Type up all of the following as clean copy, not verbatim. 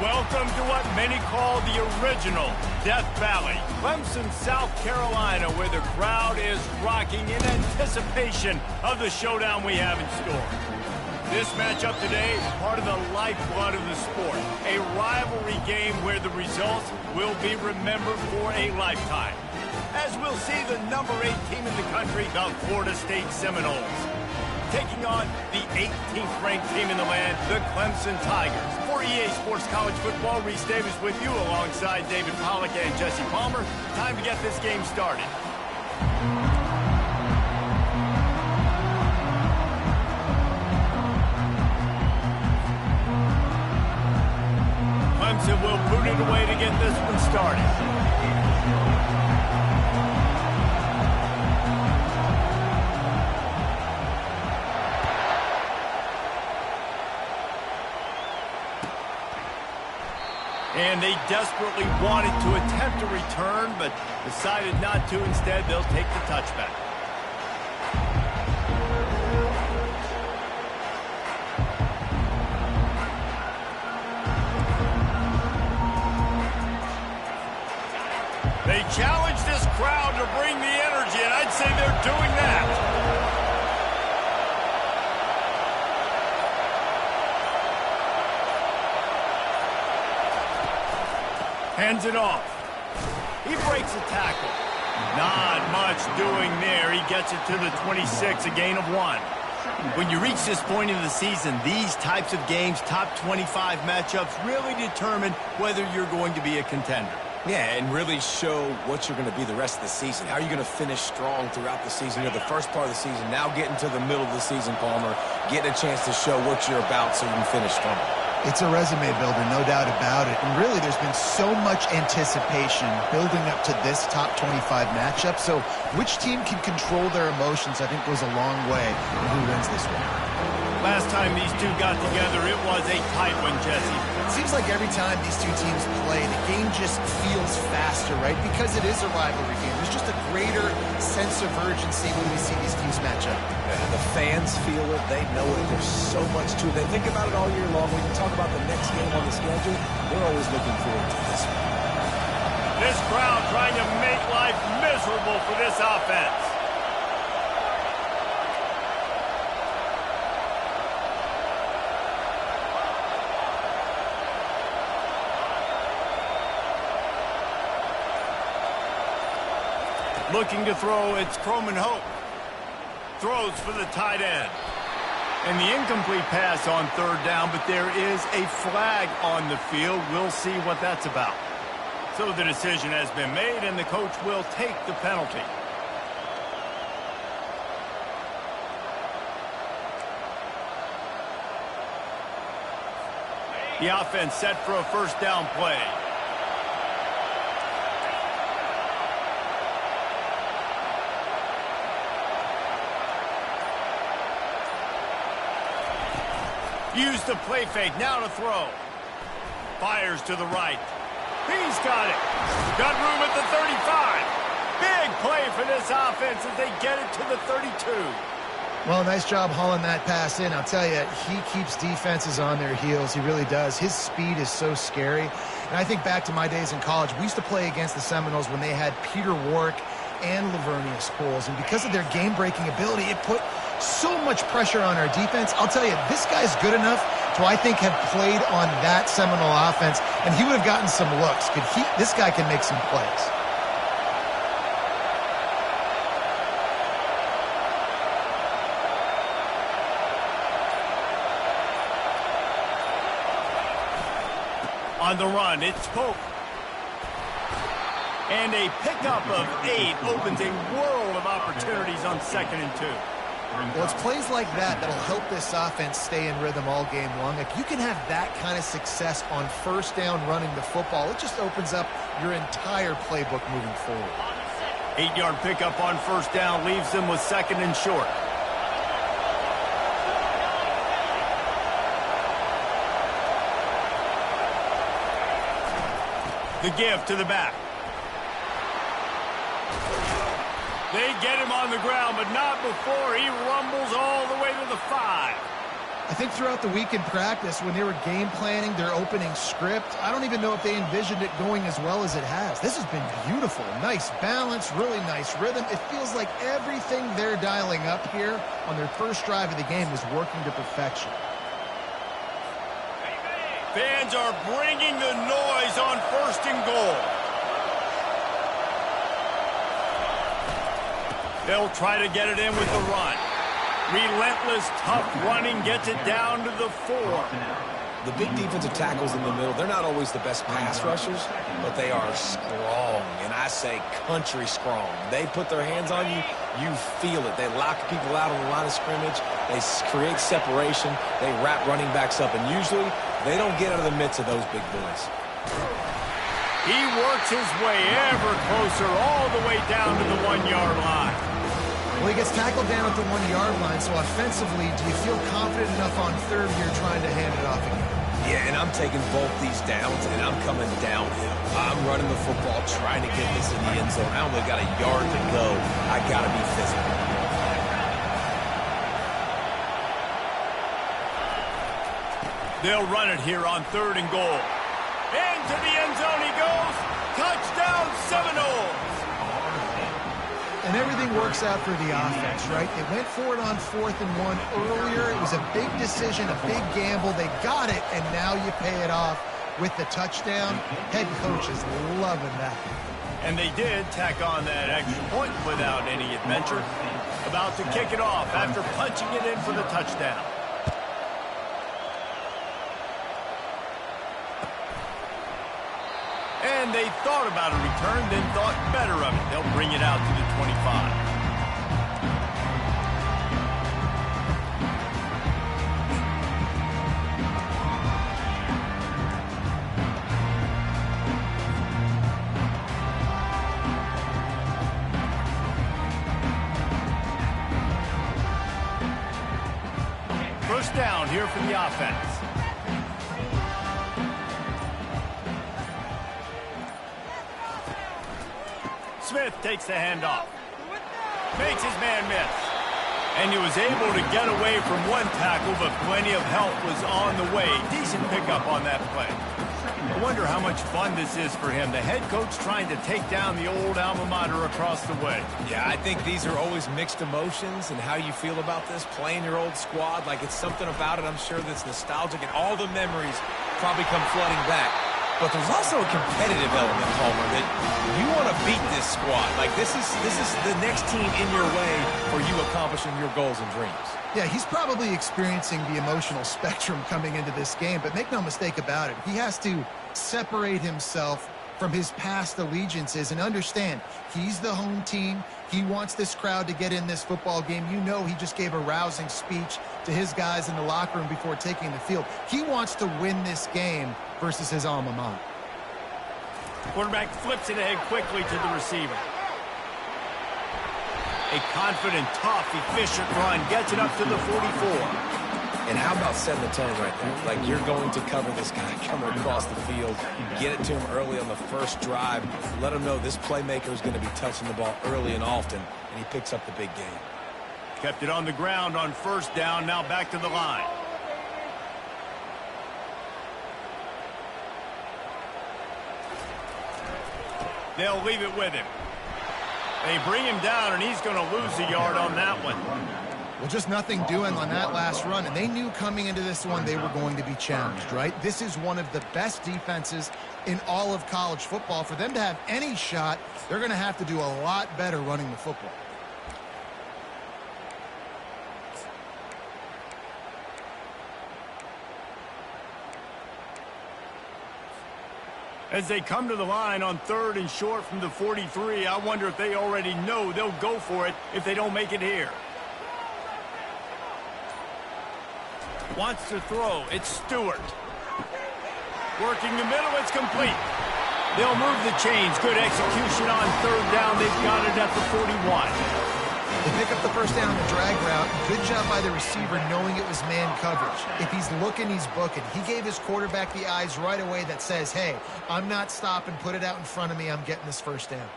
Welcome to what many call the original Death Valley, Clemson, South Carolina, where the crowd is rocking in anticipation of the showdown we have in store. This matchup today is part of the lifeblood of the sport, a rivalry game where the results will be remembered for a lifetime. As we'll see the number 8 team in the country, the Florida State Seminoles, taking on the 18th ranked team in the land, the Clemson Tigers. For EA Sports College Football, Reese Davis with you alongside David Pollack and Jesse Palmer. Time to get this game started. Clemson will put it away to get this one started. And they desperately wanted to attempt a return, but decided not to. Instead, they'll take the touchback. They challenge this crowd to bring the energy, and I'd say they're doing that. Hands it off. He breaks a tackle. Not much doing there. He gets it to the 26, a gain of 1. When you reach this point in the season, these types of games, top 25 matchups, really determine whether you're going to be a contender. Yeah, and really show what you're going to be the rest of the season. How are you going to finish strong throughout the season? You're the first part of the season, now getting to the middle of the season, Palmer, getting a chance to show what you're about so you can finish strong. It's a resume builder, no doubt about it. And really, there's been so much anticipation building up to this top 25 matchup. So which team can control their emotions, I think, goes a long way in who wins this one. Last time these two got together, it was a tight one, Jesse. It seems like every time these two teams play, the game just feels faster, right? Because it is a rivalry game. There's just a greater sense of urgency when we see these teams match up. Yeah, the fans feel it. They know it. There's so much to it. They think about it all year long. When you talk about the next game on the schedule, they're always looking forward to this one. This crowd trying to make life miserable for this offense. Looking to throw, it's Croman Hope. Throws for the tight end. And the incomplete pass on third down, but there is a flag on the field. We'll see what that's about. So the decision has been made, and the coach will take the penalty. The offense set for a first down play. Use the play fake, now to throw. Fires to the right. He's got it. Got room at the 35. Big play for this offense as they get it to the 32. Well, nice job hauling that pass in. I'll tell you, he keeps defenses on their heels. He really does. His speed is so scary. And I think back to my days in college. We used to play against the Seminoles when they had Peter Warrick and Lavernius Coles. And because of their game-breaking ability, it put so much pressure on our defense. I'll tell you, this guy's good enough to, I think, have played on that Seminole offense, and he would have gotten some looks. This guy can make some plays. On the run, it's Pope. And a pickup of 8 opens a world of opportunities on 2nd and 2. Well, it's plays like that that'll help this offense stay in rhythm all game long. If you can have that kind of success on first down running the football, it just opens up your entire playbook moving forward. 8-yard pickup on first down leaves them with 2nd and short. The give to the back. They get him on the ground, but not before he rumbles all the way to the 5. I think throughout the week in practice, when they were game planning their opening script, I don't even know if they envisioned it going as well as it has. This has been beautiful. Nice balance, really nice rhythm. It feels like everything they're dialing up here on their first drive of the game is working to perfection. Fans are bringing the noise on 1st and goal. They'll try to get it in with the run. Relentless, tough running gets it down to the 4. The big defensive tackles in the middle, they're not always the best pass rushers, but they are strong, and I say country strong. They put their hands on you, you feel it. They lock people out on the line of scrimmage. They create separation. They wrap running backs up, and usually they don't get out of the midst of those big boys. He works his way ever closer all the way down to the 1-yard line. Well, he gets tackled down at the 1-yard line, so offensively, do you feel confident enough on 3rd here trying to hand it off again? Yeah, and I'm taking both these downs, and I'm coming downhill. I'm running the football, trying to get this in the end zone. I only got a yard to go. I got to be physical. They'll run it here on 3rd and goal. Into the end zone he goes. Touchdown Seminoles. And everything works out for the offense, right? They went for it on 4th and 1 earlier. It was a big decision, a big gamble. They got it, and now you pay it off with the touchdown. Head coach is loving that. And they did tack on that extra point without any adventure. About to kick it off after punching it in for the touchdown. And they thought about a return, then thought better of it. They'll bring it out to the 25. First down here for the offense. Smith takes the handoff. Makes his man miss. And he was able to get away from one tackle, but plenty of help was on the way. Decent pickup on that play. I wonder how much fun this is for him. The head coach trying to take down the old alma mater across the way. Yeah, I think these are always mixed emotions and how you feel about this, playing your old squad. Like, it's something about it, I'm sure, that's nostalgic, and all the memories probably come flooding back. But there's also a competitive element, Palmer, that you want to beat this squad. Like, this is the next team in your way for you accomplishing your goals and dreams. Yeah, he's probably experiencing the emotional spectrum coming into this game, but make no mistake about it. He has to separate himself from his past allegiances and understand he's the home team. He wants this crowd to get in this football game. You know, he just gave a rousing speech to his guys in the locker room before taking the field. He wants to win this game versus his alma mater. Quarterback flips it ahead quickly to the receiver. A confident, tough, efficient run gets it up to the 44. And how about setting the tone right there? Like, you're going to cover this guy coming across the field. Get it to him early on the first drive. Let him know this playmaker is going to be touching the ball early and often, and he picks up the big game. Kept it on the ground on first down, now back to the line. They'll leave it with him. They bring him down, and he's going to lose a yard on that one. Well, just nothing doing on that last run, and they knew coming into this one they were going to be challenged, right? This is one of the best defenses in all of college football. For them to have any shot, they're going to have to do a lot better running the football. As they come to the line on 3rd and short from the 43, I wonder if they already know they'll go for it if they don't make it here. Wants to throw. It's Stewart. Working the middle. It's complete. They'll move the chains. Good execution on 3rd down. They've got it at the 41. They pick up the first down on the drag route. Good job by the receiver knowing it was man coverage. If he's looking, he's booking. He gave his quarterback the eyes right away that says, hey, I'm not stopping. Put it out in front of me. I'm getting this first down.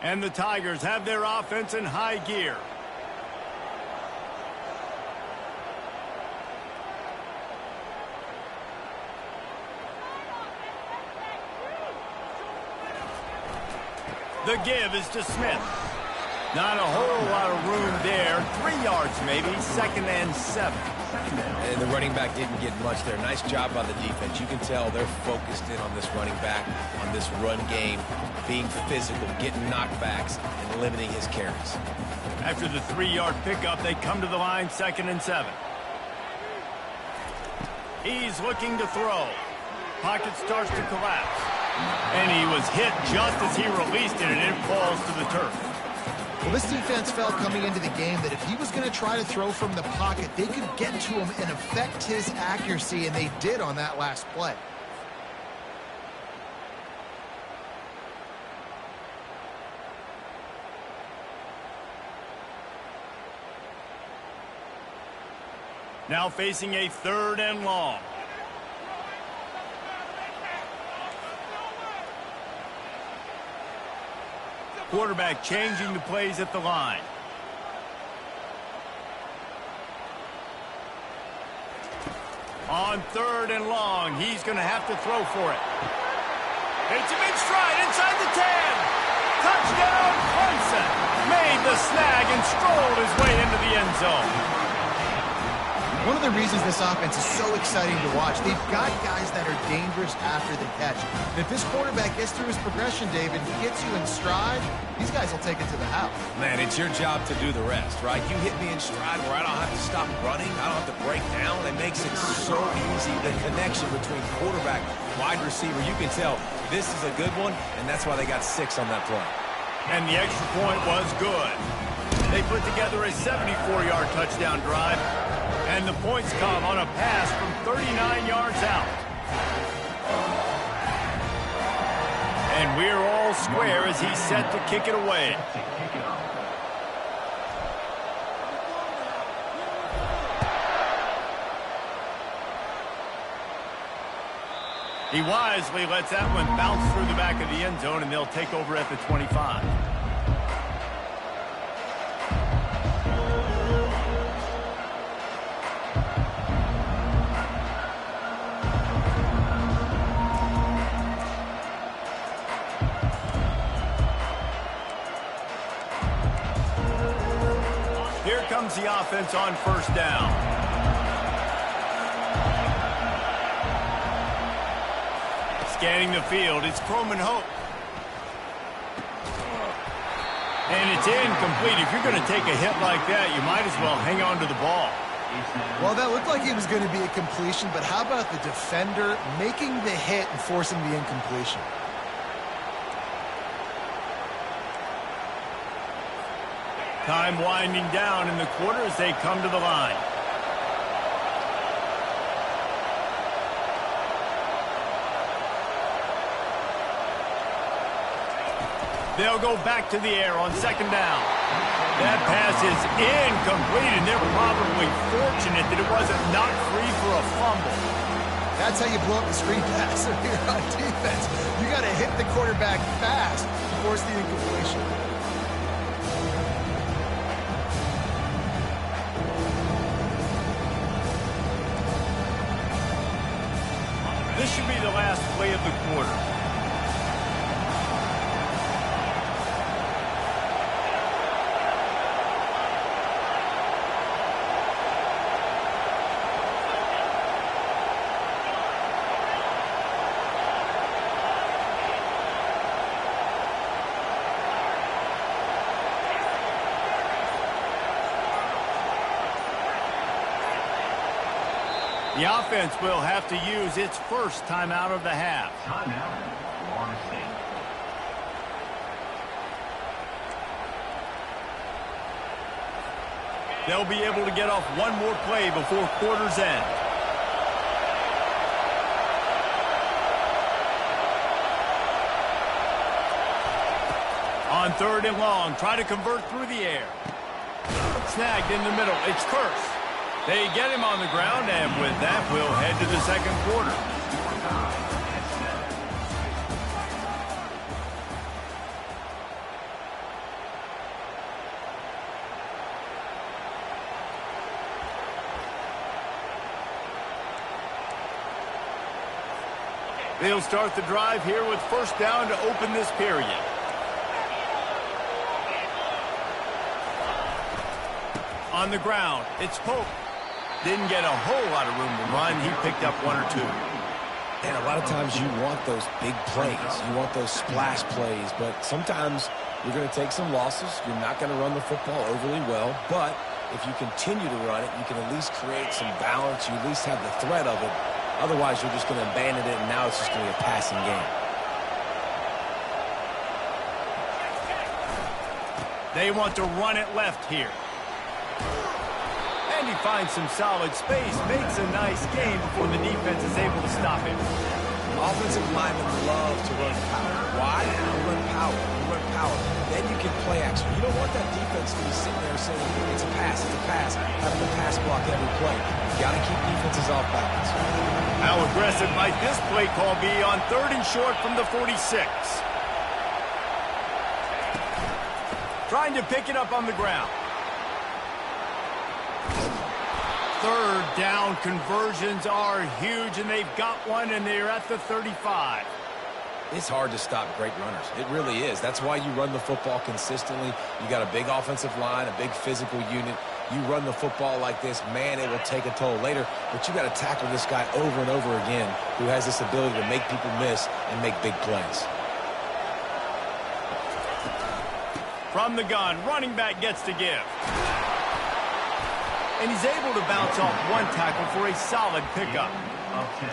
And the Tigers have their offense in high gear. The give is to Smith. Not a whole lot of room there. 3 yards maybe, 2nd and 7. And the running back didn't get much there. Nice job by the defense. You can tell they're focused in on this running back, on this run game, being physical, getting knockbacks, and limiting his carries. After the 3-yard pickup, they come to the line, 2nd and 7. He's looking to throw. Pocket starts to collapse. And he was hit just as he released it, and it falls to the turf. Well, this defense felt coming into the game that if he was going to try to throw from the pocket, they could get to him and affect his accuracy, and they did on that last play. Now facing a 3rd and long. Quarterback changing the plays at the line. On 3rd and long, he's going to have to throw for it. Hits him in stride inside the 10. Touchdown, Clemson. Made the snag and strolled his way into the end zone. One of the reasons this offense is so exciting to watch, they've got guys that are dangerous after the catch. And if this quarterback gets through his progression, David, gets you in stride, these guys will take it to the house. Man, it's your job to do the rest, right? You hit me in stride where I don't have to stop running. I don't have to break down. It makes it so easy. The connection between quarterback, wide receiver, you can tell this is a good one, and that's why they got 6 on that play. And the extra point was good. They put together a 74-yard touchdown drive. And the points come on a pass from 39 yards out. And we're all square as he's set to kick it away. He wisely lets that one bounce through the back of the end zone, and they'll take over at the 25. Here comes the offense on 1st down. Scanning the field, it's Croman Hope. And it's incomplete. If you're going to take a hit like that, you might as well hang on to the ball. Well, that looked like it was going to be a completion, but how about the defender making the hit and forcing the incompletion? Time winding down in the quarter as they come to the line. They'll go back to the air on 2nd down. That pass is incomplete, and they're probably fortunate that it wasn't knocked free for a fumble. That's how you blow up the screen pass if you're on defense. You got to hit the quarterback fast to force the incompletion. This should be the last play of the quarter. The offense will have to use its first timeout of the half. Timeout, Florida State. They'll be able to get off one more play before quarter's end. On 3rd and long, try to convert through the air. Snagged in the middle, it's Curse. They get him on the ground, and with that, we'll head to the 2nd quarter. They'll start the drive here with 1st down to open this period. On the ground, it's Pope. Didn't get a whole lot of room to run. He picked up 1 or 2. And a lot of times you want those big plays. You want those splash plays. But sometimes you're going to take some losses. You're not going to run the football overly well. But if you continue to run it, you can at least create some balance. You at least have the threat of it. Otherwise, you're just going to abandon it, and now it's just going to be a passing game. They want to run it left here. And he finds some solid space, makes a nice game before the defense is able to stop him. Offensive linemen love to run power. Why? You run power. You run power. Then you can play action. You don't want that defense to be sitting there saying, it's a pass, having to pass block every play. You got to keep defenses off balance. How aggressive might this play call be on 3rd and short from the 46? Trying to pick it up on the ground. 3rd down conversions are huge, and they've got one, and they're at the 35. It's hard to stop great runners. It really is. That's why you run the football consistently. You got a big offensive line, a big physical unit. You run the football like this, man, it will take a toll later. But you got to tackle this guy over and over again who has this ability to make people miss and make big plays. From the gun, running back gets to give. And he's able to bounce off 1 tackle for a solid pickup.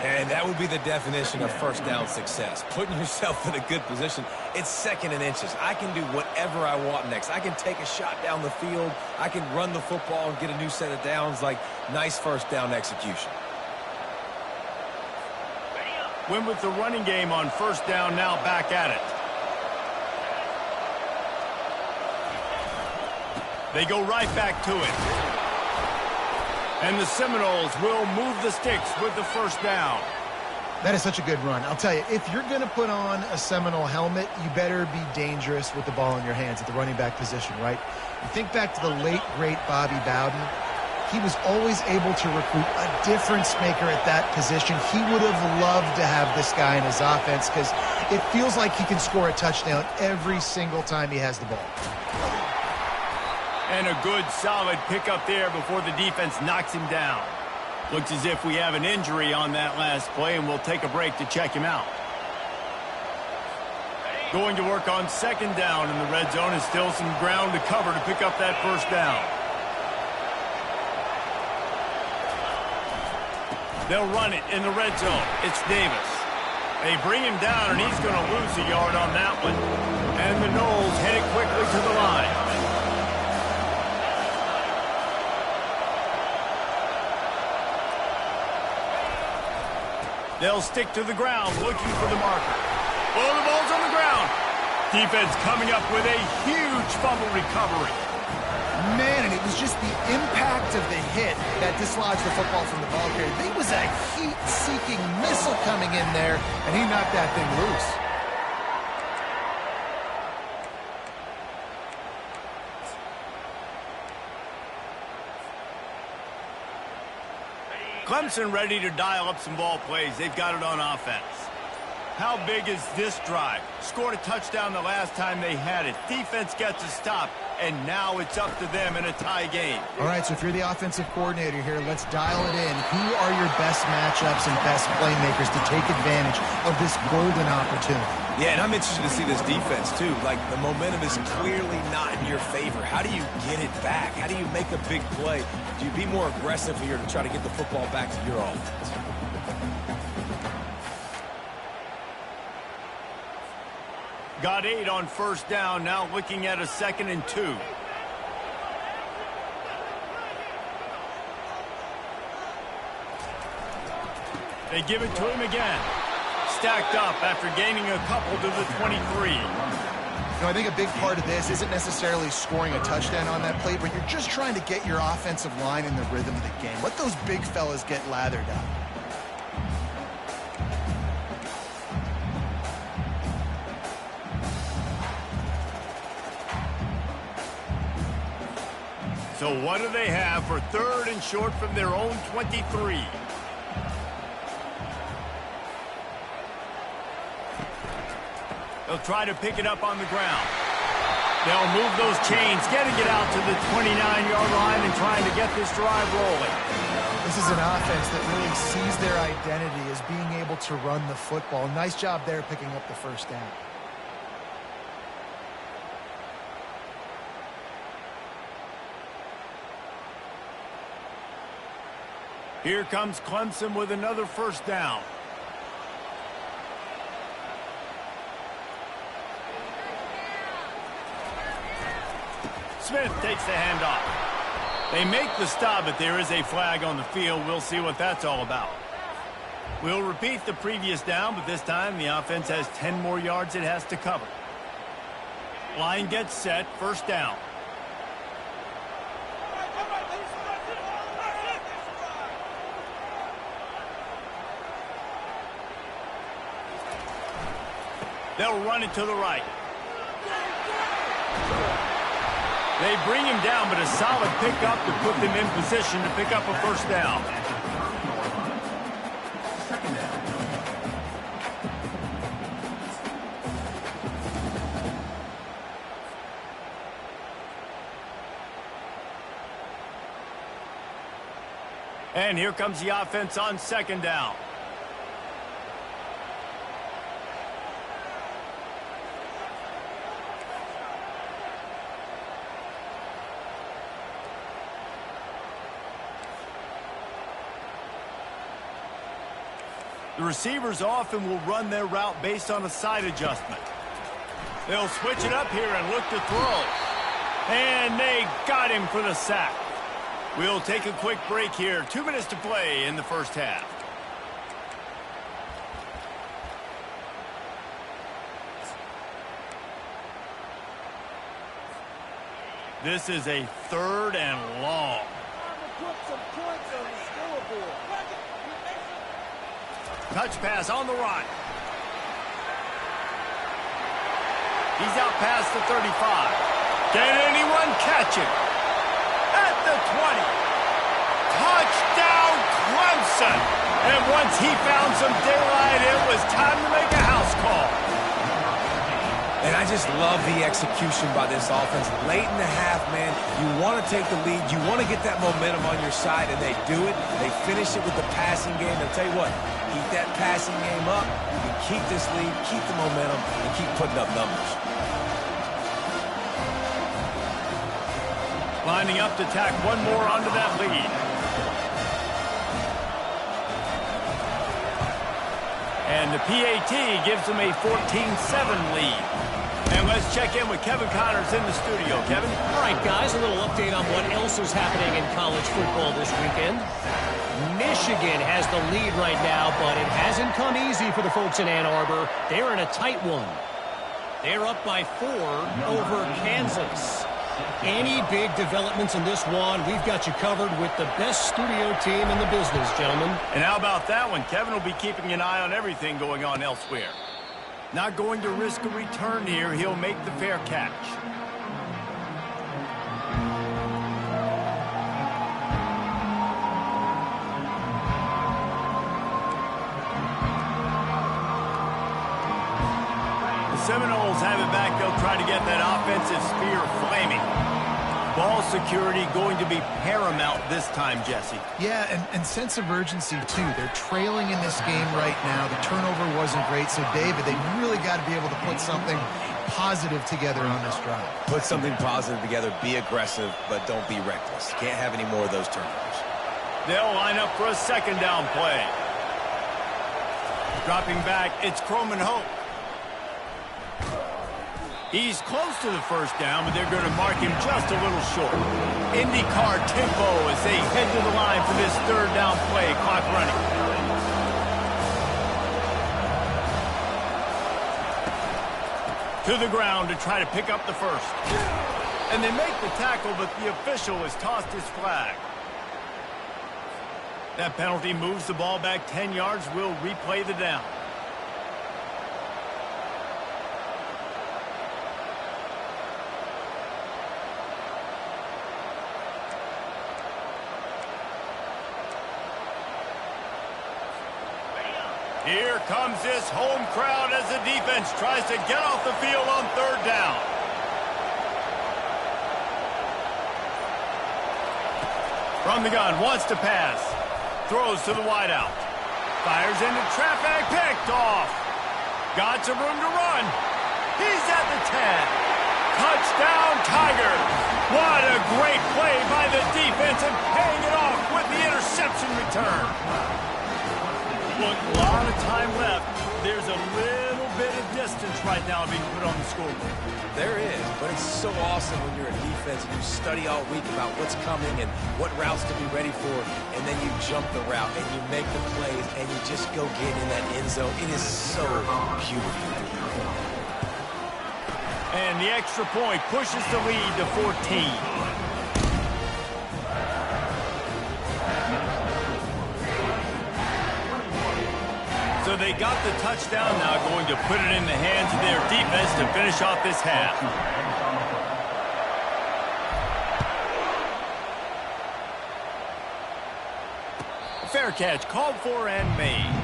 And that would be the definition of first down success. Putting yourself in a good position. It's 2nd and inches. I can do whatever I want next. I can take a shot down the field. I can run the football and get a new set of downs. Like, nice first down execution. Win with the running game on 1st down, now back at it. They go right back to it. And the Seminoles will move the sticks with the 1st down. That is such a good run. I'll tell you, if you're going to put on a Seminole helmet, you better be dangerous with the ball in your hands at the running back position, right? You think back to the late, great Bobby Bowden. He was always able to recruit a difference maker at that position. He would have loved to have this guy in his offense because it feels like he can score a touchdown every single time he has the ball. And a good, solid pickup there before the defense knocks him down. Looks as if we have an injury on that last play, and we'll take a break to check him out. Going to work on 2nd down in the red zone, and still some ground to cover to pick up that 1st down. They'll run it in the red zone. It's Davis. They bring him down, and he's going to lose a yard on that one. And the Noles headed quickly to the line. They'll stick to the ground, looking for the marker. Oh, the ball's on the ground. Defense coming up with a huge fumble recovery. Man, and it was just the impact of the hit that dislodged the football from the ball carrier. There was a heat-seeking missile coming in there, and he knocked that thing loose. Clemson ready to dial up some ball plays. They've got it on offense. How big is this drive? Scored a touchdown the last time they had it. Defense gets a stop, and now it's up to them in a tie game. All right, so if you're the offensive coordinator here, let's dial it in. Who are your best matchups and best playmakers to take advantage of this golden opportunity? Yeah, and I'm interested to see this defense, too. Like, the momentum is clearly not in your favor. How do you get it back? How do you make a big play? Do you be more aggressive here to try to get the football back to your offense? Got 8 on 1st down, now looking at a 2nd and 2. They give it to him again. Stacked up after gaining a couple to the 23. You know, I think a big part of this isn't necessarily scoring a touchdown on that play, but you're just trying to get your offensive line in the rhythm of the game. Let those big fellas get lathered up. So what do they have for 3rd and short from their own 23? They'll try to pick it up on the ground. They'll move those chains, getting it out to the 29-yard line and trying to get this drive rolling. This is an offense that really sees their identity as being able to run the football. Nice job there picking up the first down. Here comes Clemson with another first down. Smith takes the handoff. They make the stop, but there is a flag on the field. We'll see what that's all about. We'll repeat the previous down, but this time the offense has 10 more yards it has to cover. Line gets set, first down. They'll run it to the right. They bring him down, but a solid pickup to put them in position to pick up a first down. And here comes the offense on second down. The receivers often will run their route based on a side adjustment. They'll switch it up here and look to throw. And they got him for the sack. We'll take a quick break here. 2 minutes to play in the first half. This is a 3rd and long. Touch pass on the right. He's out past the 35. Can anyone catch him? At the 20. Touchdown, Clemson. And once he found some daylight, it was time to make a house call. And I just love the execution by this offense. Late in the half, man, you want to take the lead. You want to get that momentum on your side, and they do it. They finish it with the passing game. I'll tell you what, keep that passing game up. You can keep this lead, keep the momentum, and keep putting up numbers. Lining up to tack one more onto that lead. And the PAT gives them a 14-7 lead. And let's check in with Kevin Connors in the studio. Kevin? All right, guys, a little update on what else is happening in college football this weekend. Michigan has the lead right now, but it hasn't come easy for the folks in Ann Arbor. They're in a tight one. They're up by 4 over Kansas. Any big developments in this one, we've got you covered with the best studio team in the business, gentlemen. And how about that one? Kevin will be keeping an eye on everything going on elsewhere. Not going to risk a return here. He'll make the fair catch. The Seminoles have it back. They'll try to get that offensive spear flaming. Ball security going to be paramount this time, Jesse. Yeah, and sense of urgency, too. They're trailing in this game right now. The turnover wasn't great, so, David, they really got to be able to put something positive together on this drive. Put something positive together, be aggressive, but don't be reckless. Can't have any more of those turnovers. They'll line up for a second down play. Dropping back, it's Croman Hope. He's close to the first down, but they're going to mark him just a little short. IndyCar tempo as they head to the line for this third down play. Clock running. To the ground to try to pick up the first. And they make the tackle, but the official has tossed his flag. That penalty moves the ball back 10 yards. We'll replay the down. Here comes this home crowd as the defense tries to get off the field on third down. From the gun, wants to pass. Throws to the wideout. Fires into traffic, picked off. Got some room to run. He's at the 10. Touchdown, Tigers. What a great play by the defense and paying it off with the interception return. Look, a lot of time left. There's a little bit of distance right now being put on the scoreboard. There is, but it's so awesome when you're a defense and you study all week about what's coming and what routes to be ready for, and then you jump the route and you make the plays and you just go get in that end zone. It is so beautiful. And the extra point pushes the lead to 14. So they got the touchdown, now going to put it in the hands of their defense to finish off this half. Fair catch called for and made.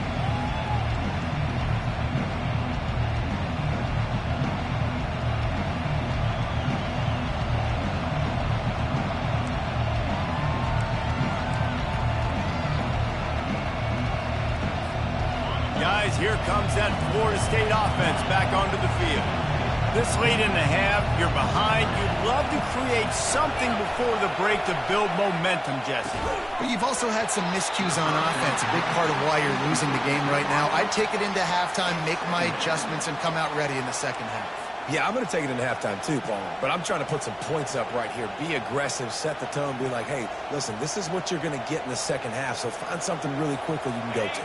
Guys, here comes that Florida State offense back onto the field. This late in the half, you're behind. You'd love to create something before the break to build momentum, Jesse. But you've also had some miscues on offense, a big part of why you're losing the game right now. I'd take it into halftime, make my adjustments, and come out ready in the second half. Yeah, I'm going to take it into halftime too, Paul. But I'm trying to put some points up right here. Be aggressive, set the tone, be like, hey, listen, this is what you're going to get in the second half, so find something really quickly you can go to.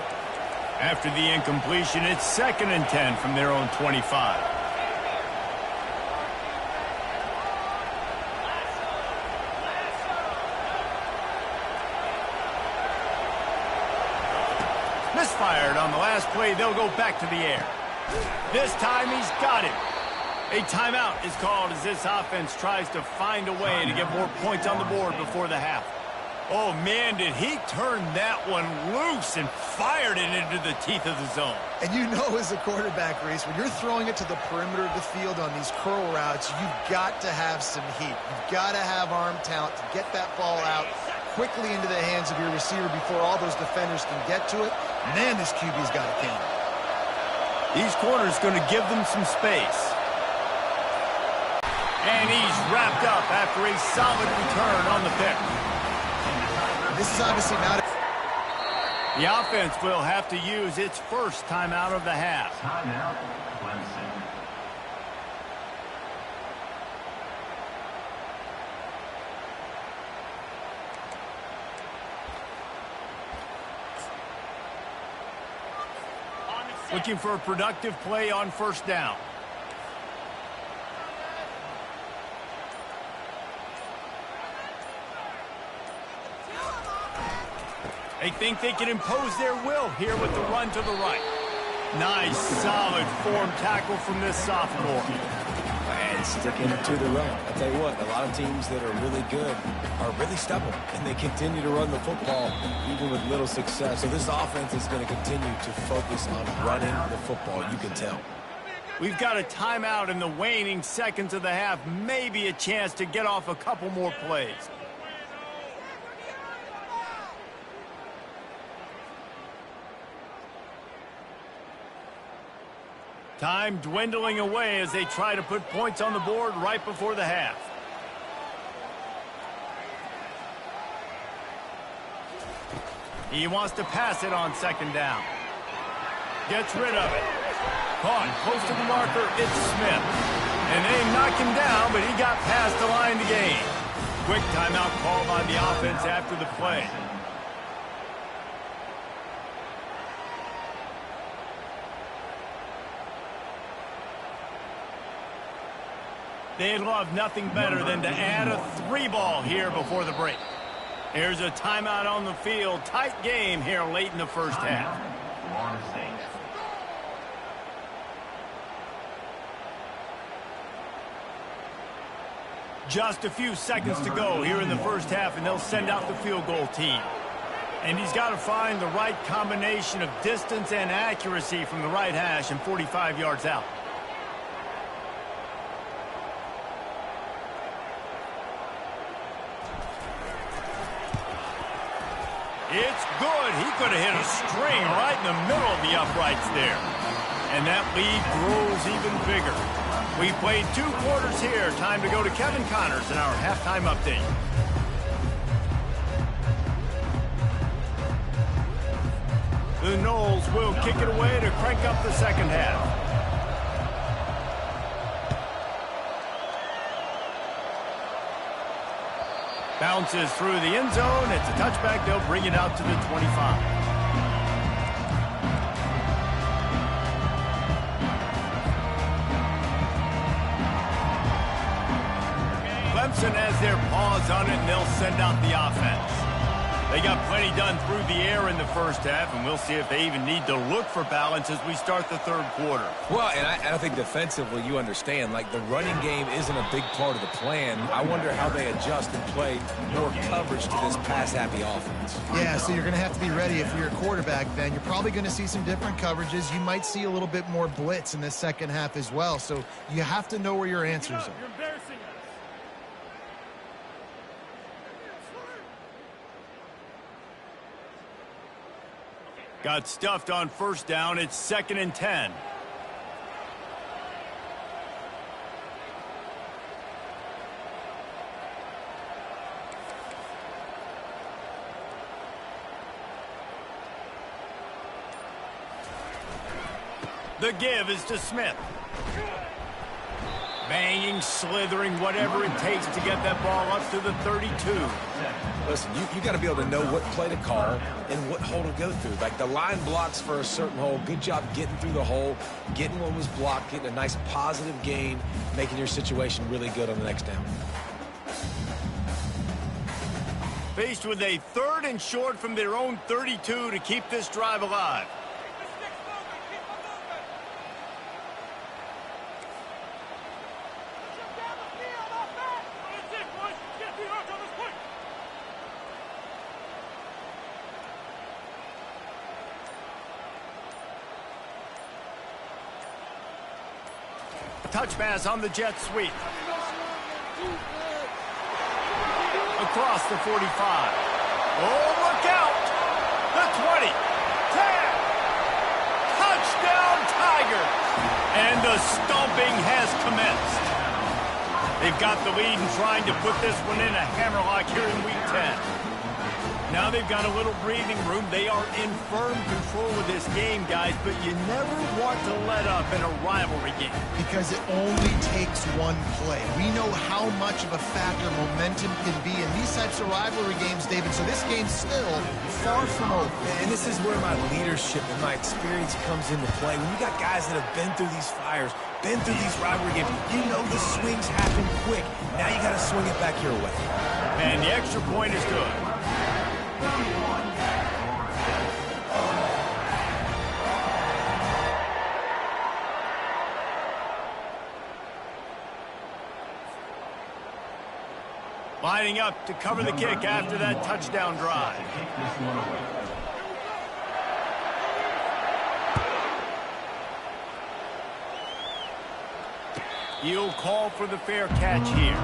After the incompletion, it's 2nd and 10 from their own 25. Misfired on the last play. They'll go back to the air. This time he's got it. A timeout is called as this offense tries to find a way to get more points on the board before the half. Oh, man, did he turn that one loose and fired it into the teeth of the zone. And you know as a quarterback, Reese, when you're throwing it to the perimeter of the field on these curl routes, you've got to have some heat. You've got to have arm talent to get that ball out quickly into the hands of your receiver before all those defenders can get to it. Man, this QB's got a cannon. These corners going to give them some space. And he's wrapped up after a solid return on the pick. This is obviously not... The offense will have to use its first timeout of the half. Timeout, Clemson. Looking for a productive play on first down. They think they can impose their will here with the run to the right. Nice, solid form tackle from this sophomore. And sticking to the run. I'll tell you what, a lot of teams that are really good are really stubborn, and they continue to run the football even with little success. So this offense is going to continue to focus on running the football, you can tell. We've got a timeout in the waning seconds of the half, maybe a chance to get off a couple more plays. Time dwindling away as they try to put points on the board right before the half. He wants to pass it on second down. Gets rid of it. Caught close to the marker, it's Smith. And they knock him down, but he got past the line to gain. Quick timeout called on the offense after the play. They'd love nothing better than to add a 3-ball here before the break. Here's a timeout on the field. Tight game here late in the first half. Florida State. Just a few seconds to go here in the first half, and they'll send out the field goal team. And he's got to find the right combination of distance and accuracy from the right hash and 45 yards out. It's good. He could have hit a string right in the middle of the uprights there. And that lead grows even bigger. We played 2 quarters here. Time to go to Kevin Connors in our halftime update. The Noles will kick it away to crank up the second half. Bounces through the end zone. It's a touchback. They'll bring it out to the 25. Clemson has their paws on it, and they'll send out the offense. They got plenty done through the air in the first half, and we'll see if they even need to look for balance as we start the third quarter. Well, and I think defensively, you understand, like the running game isn't a big part of the plan. I wonder how they adjust and play more coverage to this pass-happy offense. Yeah, so you're going to have to be ready if you're a quarterback then. You're probably going to see some different coverages. You might see a little bit more blitz in the second half as well, so you have to know where your answers are. You're embarrassing us. Got stuffed on first down. It's 2nd and 10. The give is to Smith. Banging, slithering, whatever it takes to get that ball up to the 32. Listen, you got to be able to know what play to call and what hole to go through. Like the line blocks for a certain hole. Good job getting through the hole, getting what was blocked, getting a nice positive gain, making your situation really good on the next down. Faced with a 3rd and short from their own 32 to keep this drive alive. Touch pass on the jet sweep. Across the 45. Oh, look out! The 20. 10. Touchdown, Tigers! And the stomping has commenced. They've got the lead and trying to put this one in a hammerlock here in Week 10. Now they've got a little breathing room. They are in firm control of this game, guys, but you never want to let up in a rivalry game. Because it only takes one play. We know how much of a factor momentum can be in these types of rivalry games, David, so this game's still far from over. And this is where my leadership and my experience comes into play. When you got guys that have been through these fires, been through these rivalry games, you know the swings happen quick. Now you got to swing it back your way. And the extra point is good. Lining up to cover the kick after that touchdown drive. He'll call for the fair catch here.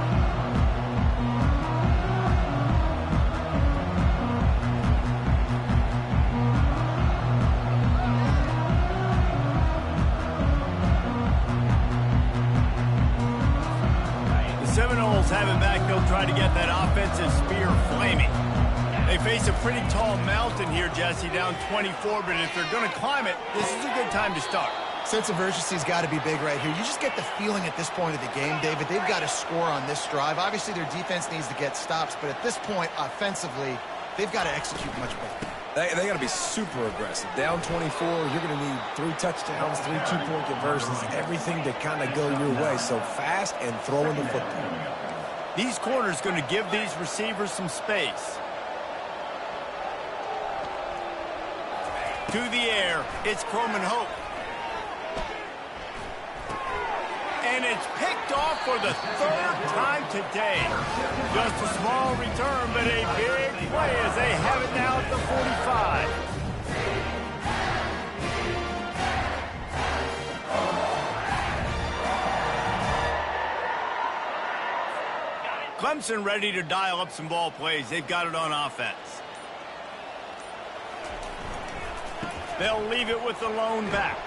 Seminoles have it back. They'll try to get that offensive spear flaming. They face a pretty tall mountain here, Jesse, down 24, but if they're going to climb it, this is a good time to start. Sense of urgency's got to be big right here. You just get the feeling at this point of the game, David, they've got to score on this drive. Obviously, their defense needs to get stops, but at this point, offensively, they've got to execute much better. They got to be super aggressive. Down 24, you're going to need 3 touchdowns, 3 two-point conversions, everything to kind of go your way. So fast and throwing the football. These corners going to give these receivers some space. To the air, it's Croman Hope. And it's picked off for the 3rd time today. Just a small return, but a big play as they have it now at the 45. Clemson ready to dial up some ball plays. They've got it on offense. They'll leave it with the lone back.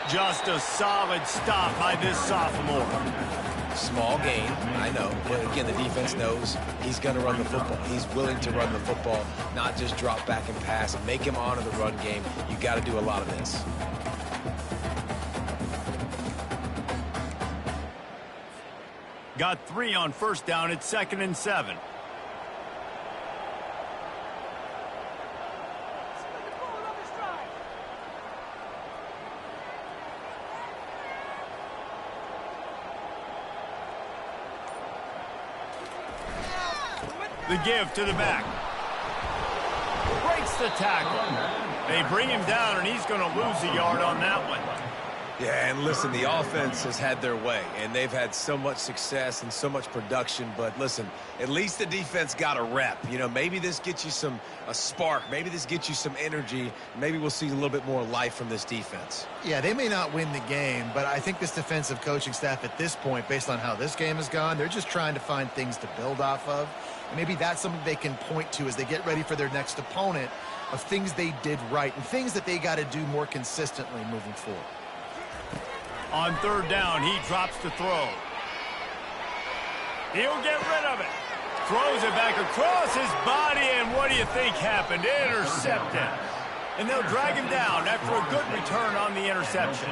Just a solid stop by this sophomore. Small gain, I know. But again, the defense knows he's going to run the football. He's willing to run the football, not just drop back and pass. Make him honor the run game. You got to do a lot of this. Got 3 on first down. It's 2nd and 7. The give to the back. Breaks the tackle. They bring him down, and he's going to lose a yard on that one. Yeah, and listen, the offense has had their way, and they've had so much success and so much production. But listen, at least the defense got a rep. You know, maybe this gets you a spark. Maybe this gets you some energy. Maybe we'll see a little bit more life from this defense. Yeah, they may not win the game, but I think this defensive coaching staff at this point, based on how this game has gone, they're just trying to find things to build off of. And maybe that's something they can point to as they get ready for their next opponent, of things they did right and things that they got to do more consistently moving forward. On 3rd down, he drops to throw. He'll get rid of it. Throws it back across his body, and what do you think happened? Intercepted. And they'll drag him down after a good return on the interception.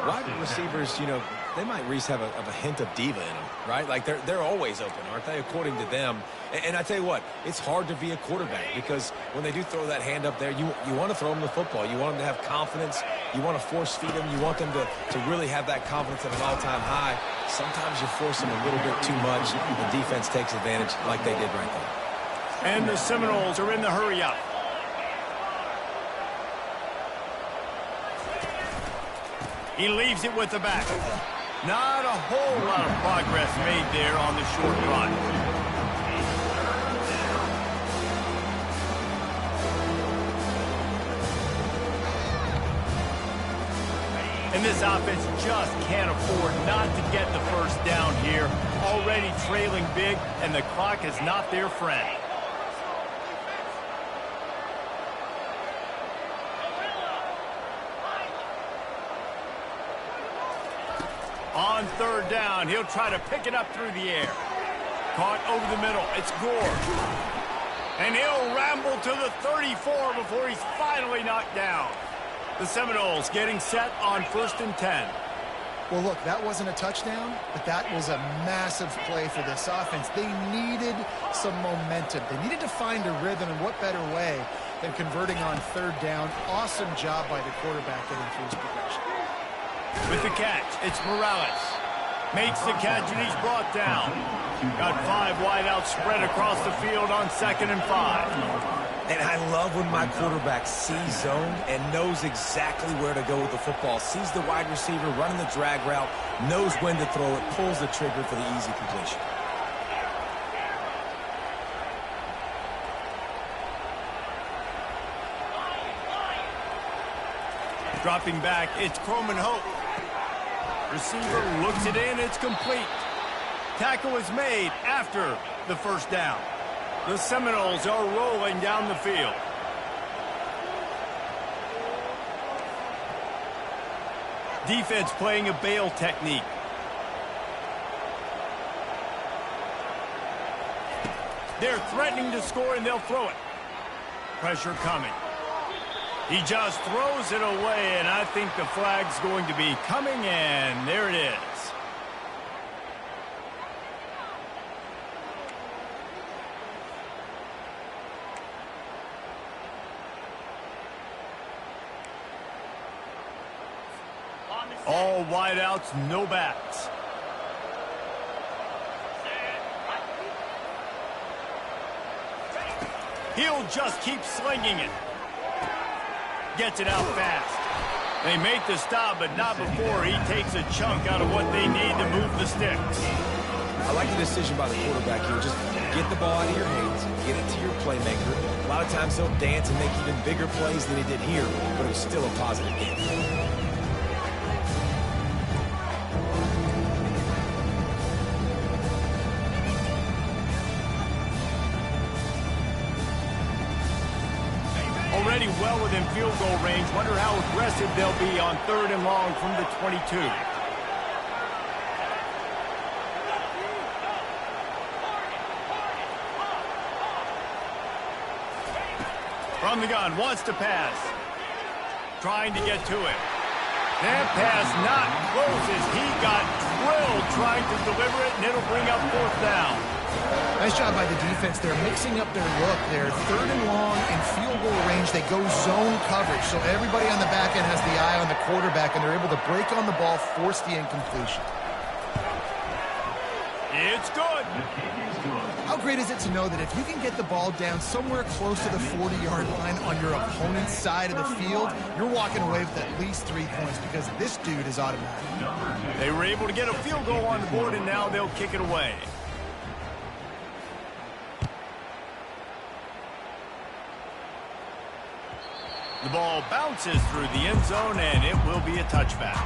Wide receivers, you know, they might at least have a hint of diva in them, right? Like they're always open, aren't they, according to them? And I tell you what, it's hard to be a quarterback because when they do throw that hand up there, you want to throw them the football. You want them to have confidence. You want to force feed them. You want them to really have that confidence at an all-time high. Sometimes you force them a little bit too much. The defense takes advantage like they did right there. And the Seminoles are in the hurry up. He leaves it with the back. Not a whole lot of progress made there on the short run. And this offense just can't afford not to get the first down here. Already trailing big, and the clock is not their friend. On 3rd down, he'll try to pick it up through the air. Caught over the middle. It's Gore. And he'll ramble to the 34 before he's finally knocked down. The Seminoles getting set on 1st and 10. Well, look, that wasn't a touchdown, but that was a massive play for this offense. They needed some momentum. They needed to find a rhythm, and what better way than converting on 3rd down. Awesome job by the quarterback getting through his progression. With the catch, it's Morales. Makes the catch, and he's brought down. Got 5 wideouts spread across the field on 2nd and 5. And I love when my quarterback sees zone and knows exactly where to go with the football. Sees the wide receiver running the drag route, knows when to throw it, pulls the trigger for the easy completion. Dropping back, it's Croman Hope. Receiver looks it in, it's complete. Tackle is made after the first down. The Seminoles are rolling down the field. Defense playing a bail technique. They're threatening to score, and they'll throw it. Pressure coming. He just throws it away, and I think the flag's going to be coming in. There it is. All wideouts, no backs. He'll just keep slinging it. Gets it out fast. They make the stop, but not before he takes a chunk out of what they need to move the sticks. I like the decision by the quarterback here. Just get the ball out of your hands, get it to your playmaker. A lot of times he'll dance and make even bigger plays than he did here, but it was still a positive game. Already well within field goal range. Wonder how aggressive they'll be on 3rd and long from the 22. From the gun, wants to pass. Trying to get to it. That pass not closes. He got drilled trying to deliver it, and it'll bring up 4th down. Nice job by the defense. They're mixing up their look. They're 3rd and long in field goal range. They go zone coverage, so everybody on the back end has the eye on the quarterback, and they're able to break on the ball, force the incompletion. It's good. How great is it to know that if you can get the ball down somewhere close to the 40-yard line on your opponent's side of the field, you're walking away with at least 3 points because this dude is automatic. They were able to get a field goal on the board, and now they'll kick it away. The ball bounces through the end zone, and it will be a touchback.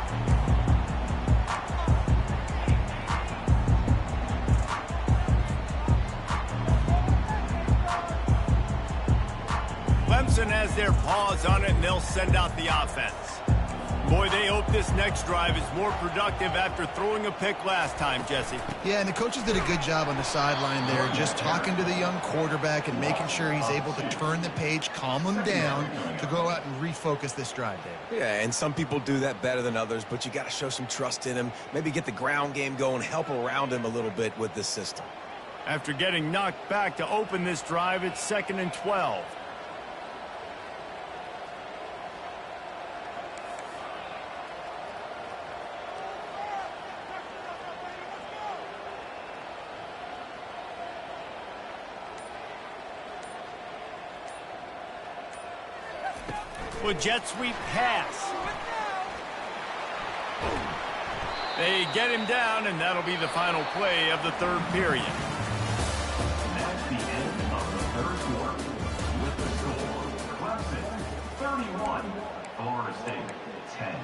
Clemson has their paws on it, and they'll send out the offense. Boy, they hope this next drive is more productive after throwing a pick last time, Jesse. Yeah, and the coaches did a good job on the sideline there, just talking to the young quarterback and making sure he's able to turn the page, calm him down to go out and refocus this drive, David. Yeah, and some people do that better than others, but you got to show some trust in him. Maybe get the ground game going, help around him a little bit with this system. After getting knocked back to open this drive, it's 2nd and 12. With jet sweep pass. They get him down, and that'll be the final play of the 3rd period. That's the end of the 3rd quarter. With the score, Clemson 31, Florida State 10.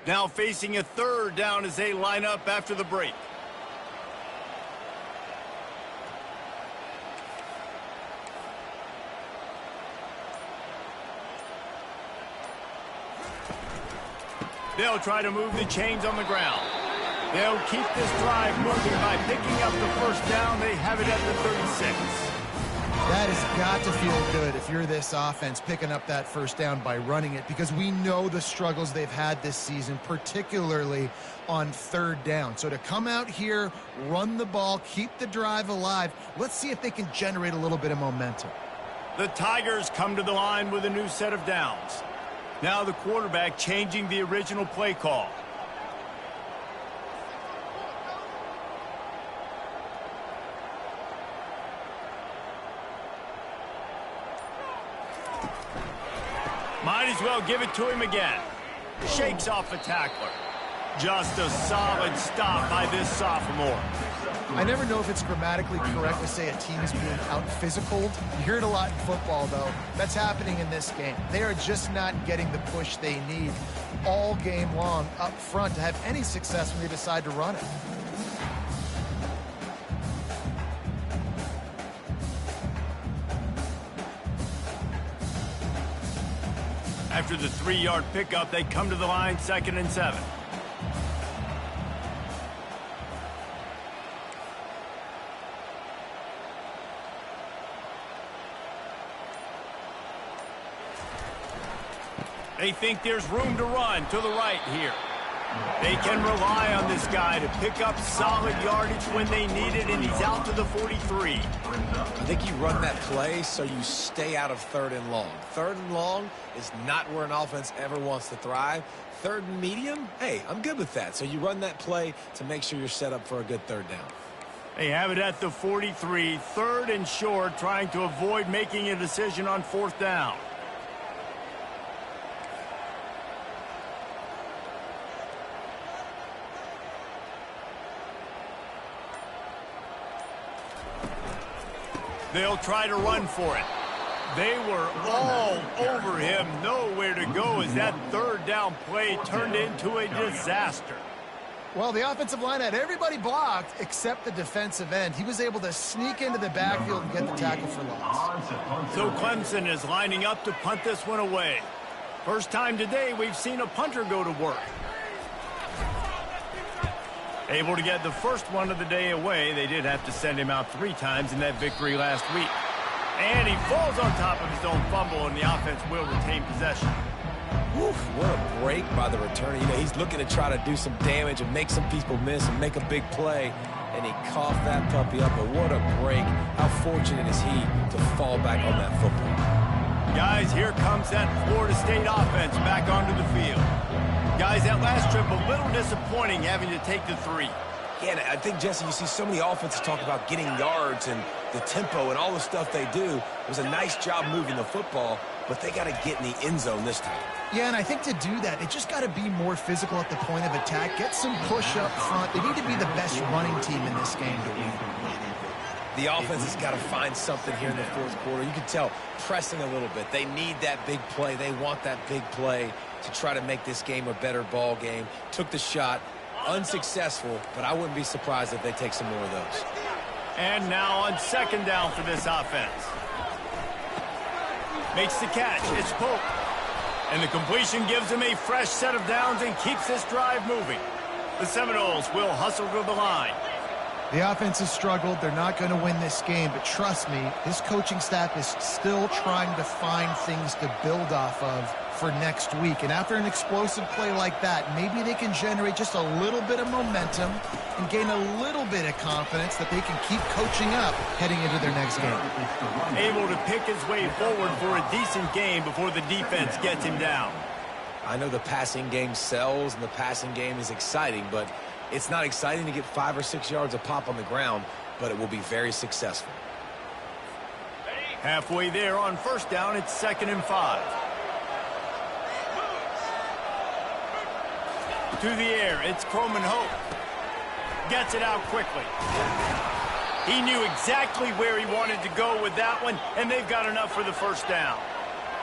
Now facing a 3rd down as they line up after the break. They'll try to move the chains on the ground. They'll keep this drive moving by picking up the 1st down. They have it at the 36. That has got to feel good if you're this offense picking up that 1st down by running it, because we know the struggles they've had this season, particularly on 3rd down. So to come out here, run the ball, keep the drive alive, let's see if they can generate a little bit of momentum. The Tigers come to the line with a new set of downs. Now the quarterback changing the original play call. Might as well give it to him again. Shakes off a tackler. Just a solid stop by this sophomore. I never know if it's grammatically correct to say a team's being out-physicaled. You hear it a lot in football, though. That's happening in this game. They are just not getting the push they need all game long up front to have any success when they decide to run it. After the 3-yard pickup, they come to the line 2nd and 7. They think there's room to run to the right here. They can rely on this guy to pick up solid yardage when they need it, and he's out to the 43. I think you run that play so you stay out of 3rd and long. 3rd and long is not where an offense ever wants to thrive. 3rd and medium, hey, I'm good with that. So you run that play to make sure you're set up for a good 3rd down. They have it at the 43, 3rd and short, trying to avoid making a decision on 4th down. They'll try to run for it. They were all over him, nowhere to go as that third down play turned into a disaster. Well, the offensive line had everybody blocked except the defensive end. He was able to sneak into the backfield and get the tackle for loss. So Clemson is lining up to punt this one away. First time today we've seen a punter go to work. Able to get the first one of the day away. They did have to send him out 3 times in that victory last week. And he falls on top of his own fumble, and the offense will retain possession. Oof, what a break by the returner. You know, he's looking to try to do some damage and make some people miss and make a big play. And he coughed that puppy up, but what a break. How fortunate is he to fall back on that football. Guys, here comes that Florida State offense back onto the field. Guys, that last trip a little disappointing having to take the 3. Yeah, and I think, Jesse, you see so many offenses talk about getting yards and the tempo and all the stuff they do. It was a nice job moving the football, but they got to get in the end zone this time. Yeah, and I think to do that, they just got to be more physical at the point of attack, get some push up front. They need to be the best running team in this game to win. The offense has got to find something here in the fourth quarter. You can tell pressing a little bit. They need that big play. They want that big play to try to make this game a better ball game. Took the shot, unsuccessful, but I wouldn't be surprised if they take some more of those. And now on second down for this offense. Makes the catch. It's Pope. And the completion gives him a fresh set of downs and keeps this drive moving. The Seminoles will hustle to the line. The offense has struggled. They're not going to win this game, but trust me, this coaching staff is still trying to find things to build off of for next week. And after an explosive play like that, maybe they can generate just a little bit of momentum and gain a little bit of confidence that they can keep coaching up heading into their next game. Able to pick his way forward for a decent game before the defense gets him down. I know the passing game sells and the passing game is exciting, but it's not exciting to get 5 or 6 yards a pop on the ground, but it will be very successful. Halfway there on first down, it's 2nd and 5. To the air, it's Croman Hope. Gets it out quickly. He knew exactly where he wanted to go with that one, and they've got enough for the first down.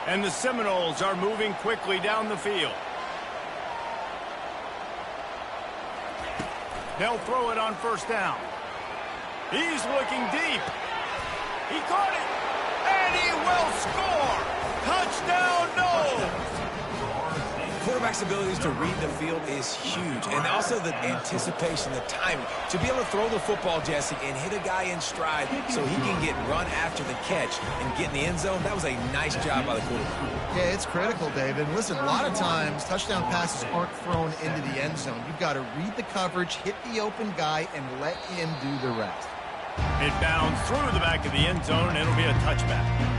And the Seminoles are moving quickly down the field. They'll throw it on first down. He's looking deep. He caught it, and he will score. Touchdown, no! Quarterback's abilities to read the field is huge, and also the anticipation, the timing. To be able to throw the football, Jesse, and hit a guy in stride so he can get run after the catch and get in the end zone, that was a nice job by the quarterback. Yeah, it's critical, David. Listen, a lot of times touchdown passes aren't thrown into the end zone. You've got to read the coverage, hit the open guy, and let him do the rest. It bounds through the back of the end zone, and it'll be a touchback.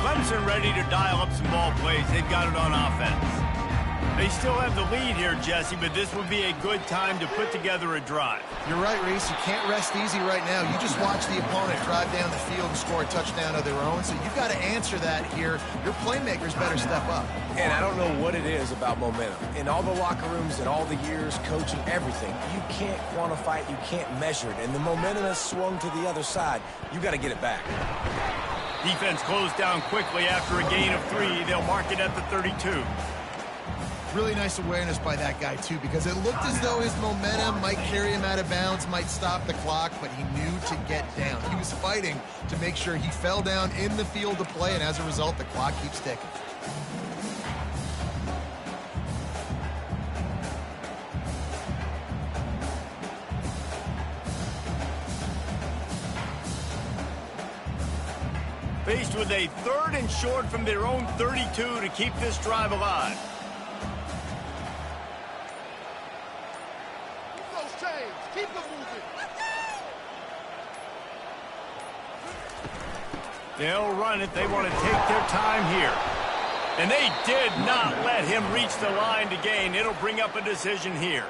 Clemson ready to dial up some ball plays. They've got it on offense. They still have the lead here, Jesse, but this would be a good time to put together a drive. You're right, Reese. You can't rest easy right now. You just watch the opponent drive down the field and score a touchdown of their own, so you've got to answer that here. Your playmakers better step up. And I don't know what it is about momentum. In all the locker rooms and all the years, coaching, everything, you can't quantify it, you can't measure it. And the momentum has swung to the other side. You got to get it back. Defense closed down quickly after a gain of 3. They'll mark it at the 32. Really nice awareness by that guy, too, because it looked as though his momentum might carry him out of bounds, might stop the clock, but he knew to get down. He was fighting to make sure he fell down in the field to play, and as a result, the clock keeps ticking. Faced with a 3rd and short from their own 32 to keep this drive alive. Keep them moving. They'll run it. They want to take their time here. And they did not let him reach the line to gain. It'll bring up a decision here.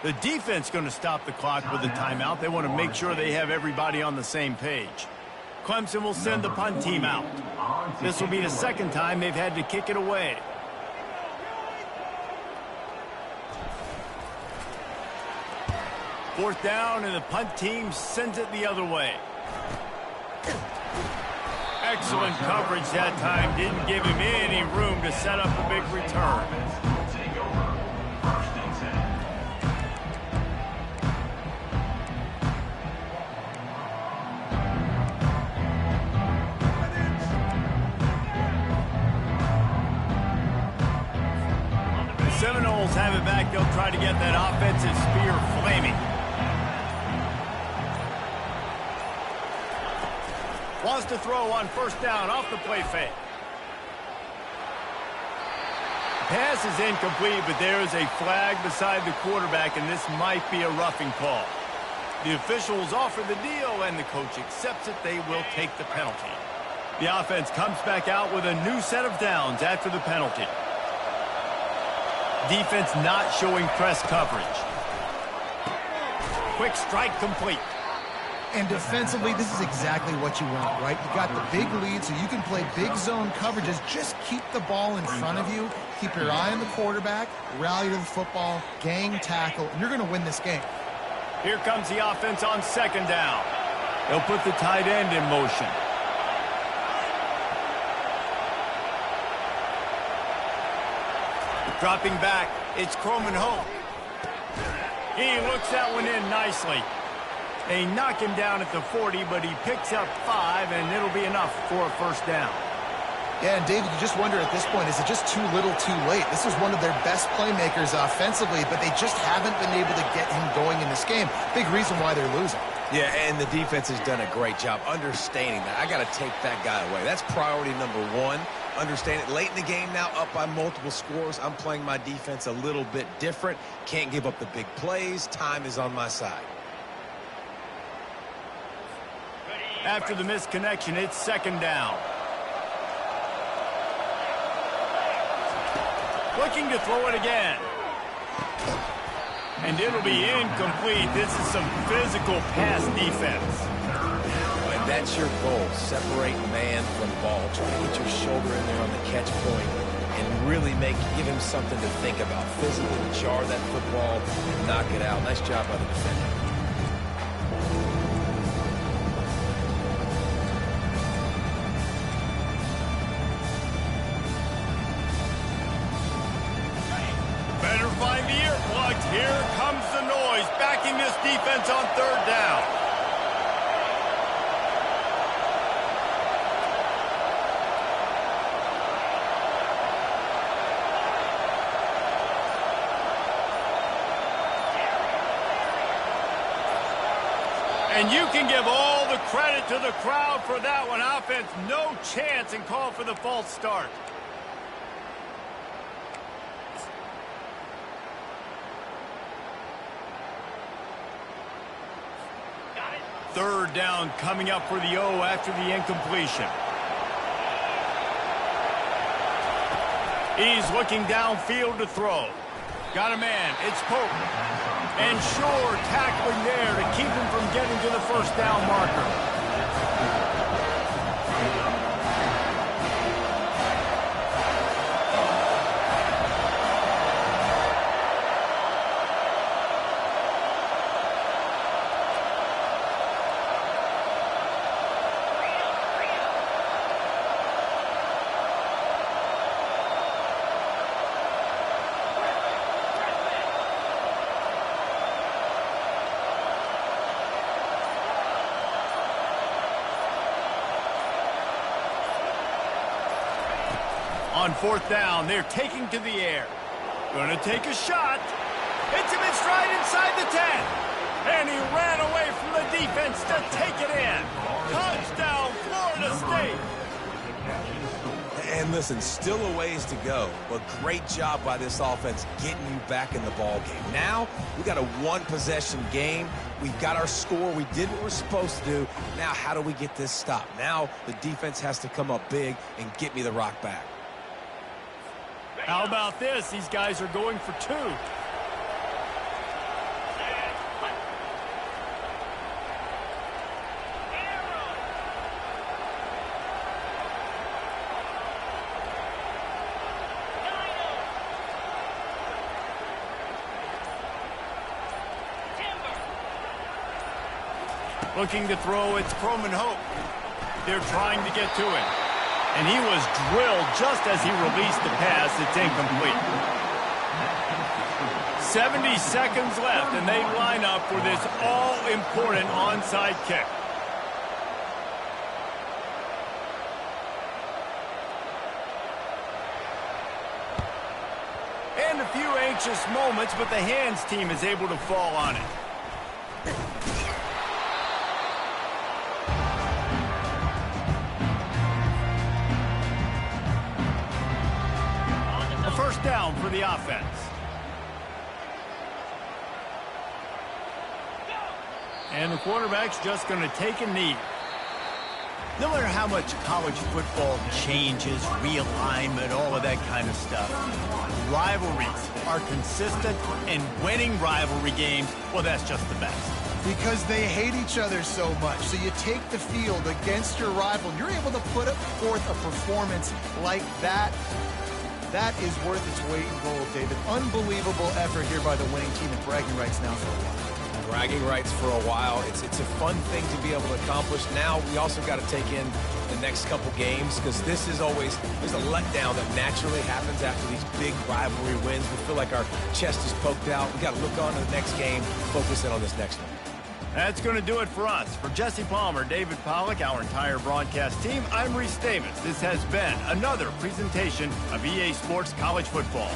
The defense going to stop the clock with a timeout. They want to make sure they have everybody on the same page. Clemson will send the punt team out. This will be the 2nd time they've had to kick it away. 4th down, and the punt team sends it the other way. Excellent coverage that time. Didn't give him any room to set up a big return. Seminoles have it back. They'll try to get that offensive spear flaming. Wants to throw on 1st down off the play fake. Pass is incomplete, but there is a flag beside the quarterback, and this might be a roughing call. The officials offer the deal, and the coach accepts it. They will take the penalty. The offense comes back out with a new set of downs after the penalty. Defense not showing press coverage. Quick strike complete. And defensively, this is exactly what you want, right? You got the big lead, so you can play big zone coverages. Just keep the ball in front of you. Keep your eye on the quarterback. Rally to the football. Gang tackle. And you're going to win this game. Here comes the offense on 2nd down. They'll put the tight end in motion. Dropping back, it's Croman Hope. He looks that one in nicely. They knock him down at the 40, but he picks up 5, and it'll be enough for a 1st down. Yeah, and David, you just wonder at this point, is it just too little too late? This is one of their best playmakers offensively, but they just haven't been able to get him going in this game. Big reason why they're losing. Yeah, and the defense has done a great job understanding that. I got to take that guy away. That's priority number 1. Understand it. Late in the game now, up by multiple scores. I'm playing my defense a little bit different. Can't give up the big plays. Time is on my side. After the missed connection, it's 2nd down. Looking to throw it again. And it'll be incomplete. This is some physical pass defense. And that's your goal. Separate man from ball. Try to get your shoulder in there on the catch point and really give him something to think about. Physically jar that football and knock it out. Nice job by the defender. Better find the earplugs. Here comes the noise, backing this defense on 3rd down. And you can give all the credit to the crowd for that one. Offense, no chance, and call for the false start. Third down coming up for the O after the incompletion. He's looking downfield to throw. Got a man. It's Pope. And Shore tackling there to keep him from getting to the 1st down marker. On 4th down, they're taking to the air. Gonna take a shot. Hits him in stride inside the 10. And he ran away from the defense to take it in. Touchdown, Florida State. And listen, still a ways to go, but great job by this offense getting you back in the ball game. Now, we got a 1-possession game. We've got our score. We did what we're supposed to do. Now, how do we get this stopped? Now, the defense has to come up big and get me the rock back. How about this? These guys are going for 2. Looking to throw, it's Croman Hope. They're trying to get to him. And he was drilled just as he released the pass. It's incomplete. 70 seconds left, and they line up for this all-important onside kick. And a few anxious moments, but the hands team is able to fall on it. A first down for the offense. And the quarterback's just going to take a knee. No matter how much college football changes, realignment, all of that kind of stuff, rivalries are consistent, and winning rivalry games, well, that's just the best. Because they hate each other so much. So you take the field against your rival. You're able to put forth a performance like that. That is worth its weight in gold, David. Unbelievable effort here by the winning team, and bragging rights now for a while. Bragging rights for a while. It's a fun thing to be able to accomplish. Now we also got to take in the next couple games, because this is always, there's a letdown that naturally happens after these big rivalry wins. We feel like our chest is poked out. We got to look on to the next game, focus in on this next one. That's going to do it for us. For Jesse Palmer, David Pollack, our entire broadcast team, I'm Reese Davis. This has been another presentation of EA Sports College Football.